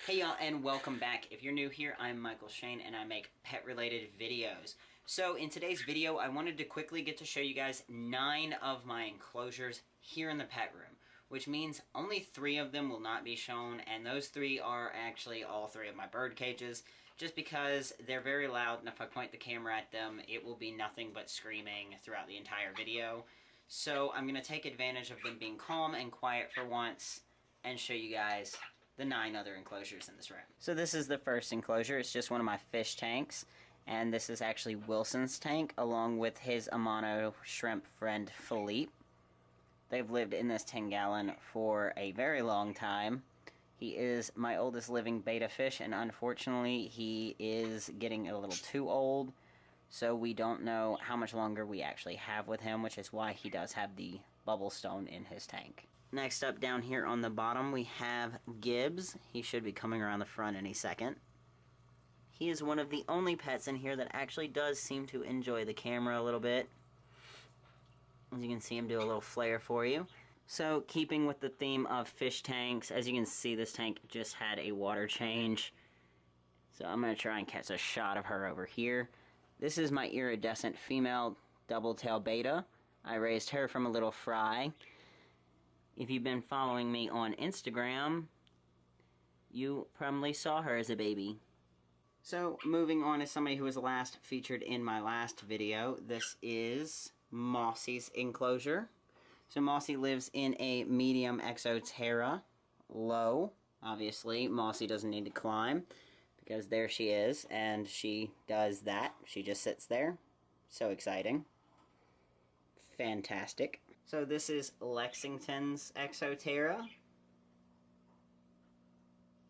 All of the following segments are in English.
Hey y'all, and welcome back. If you're new here, I'm Michael Shane and I make pet related videos. So in today's video, I wanted to quickly get to show you guys 9 of my enclosures here in the pet room, which means only 3 of them will not be shown, and those 3 are actually all 3 of my bird cages, just because they're very loud, and if I point the camera at them, it will be nothing but screaming throughout the entire video. So I'm going to take advantage of them being calm and quiet for once and show you guys the 9 other enclosures in this room. So this is the first enclosure. It's just one of my fish tanks, and this is actually Wilson's tank along with his Amano shrimp friend Philippe. They've lived in this 10-gallon for a very long time. He is my oldest living betta fish, and unfortunately he is getting a little too old, so we don't know how much longer we actually have with him, which is why he does have the bubble stone in his tank. Next up down here on the bottom we have Gibbs. He should be coming around the front any second. He is one of the only pets in here that actually does seem to enjoy the camera a little bit. As you can see him do a little flare for you. So keeping with the theme of fish tanks, as you can see this tank just had a water change. So I'm going to try and catch a shot of her over here. This is my iridescent female double-tail betta. I raised her from a little fry. If you've been following me on Instagram, you probably saw her as a baby. So, moving on to somebody who was last featured in my last video, this is Mossy's enclosure. So Mossy lives in a medium Exoterra, low. Obviously, Mossy doesn't need to climb, because there she is, and she does that. She just sits there. So exciting. Fantastic. So this is Lexington's Exoterra,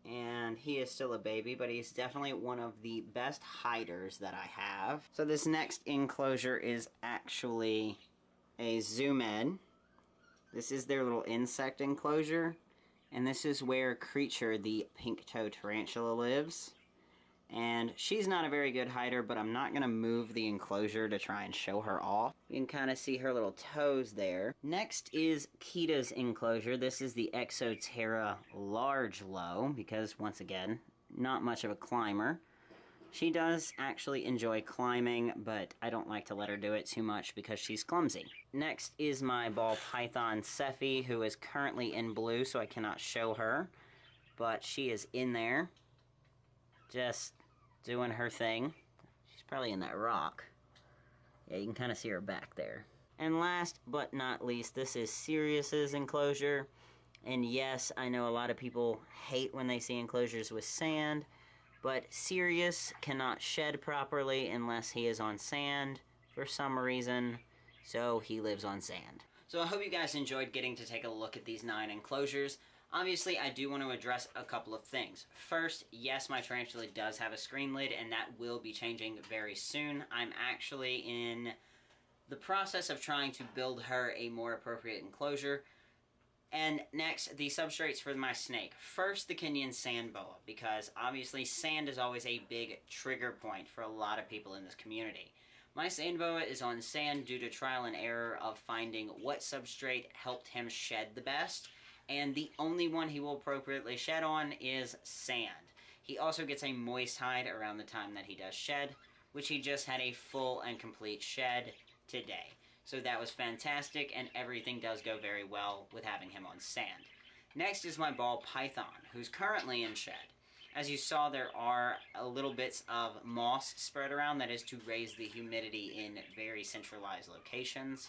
and he is still a baby, but he's definitely one of the best hiders that I have. So this next enclosure is actually a Zoomed. This is their little insect enclosure, and this is where Creature, the pink-toed tarantula, lives. And she's not a very good hider, but I'm not going to move the enclosure to try and show her off. You can kind of see her little toes there. Next is Kita's enclosure. This is the Exoterra large low, because once again, not much of a climber. She does actually enjoy climbing, but I don't like to let her do it too much because she's clumsy. Next is my ball python Sephi, who is currently in blue, so I cannot show her, but she is in there, just doing her thing. She's probably in that rock. Yeah, you can kind of see her back there. And last but not least, this is Sirius's enclosure. And yes, I know a lot of people hate when they see enclosures with sand, but Sirius cannot shed properly unless he is on sand for some reason, so he lives on sand. So I hope you guys enjoyed getting to take a look at these 9 enclosures. Obviously, I do want to address a couple of things. First, yes, my tarantula does have a screen lid, and that will be changing very soon. I'm actually in the process of trying to build her a more appropriate enclosure. And next, the substrates for my snake. First, the Kenyan sand boa, because obviously sand is always a big trigger point for a lot of people in this community. My sand boa is on sand due to trial and error of finding what substrate helped him shed the best, and the only one he will appropriately shed on is sand. He also gets a moist hide around the time that he does shed, which he just had a full and complete shed today. So that was fantastic, and everything does go very well with having him on sand. Next is my ball python, who's currently in shed. As you saw, there are little bits of moss spread around. That is to raise the humidity in very centralized locations.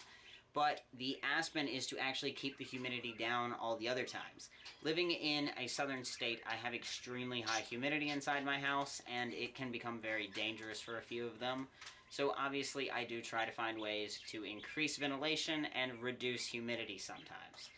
But the aspen is to actually keep the humidity down all the other times. Living in a southern state, I have extremely high humidity inside my house, and it can become very dangerous for a few of them. So obviously I do try to find ways to increase ventilation and reduce humidity sometimes.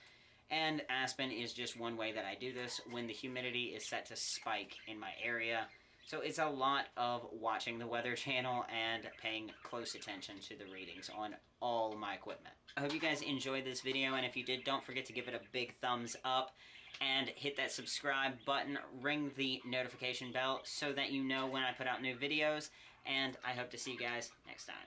And aspen is just one way that I do this when the humidity is set to spike in my area. So it's a lot of watching the Weather Channel and paying close attention to the readings on all my equipment. I hope you guys enjoyed this video, and if you did, don't forget to give it a big thumbs up and hit that subscribe button, ring the notification bell so that you know when I put out new videos, and I hope to see you guys next time.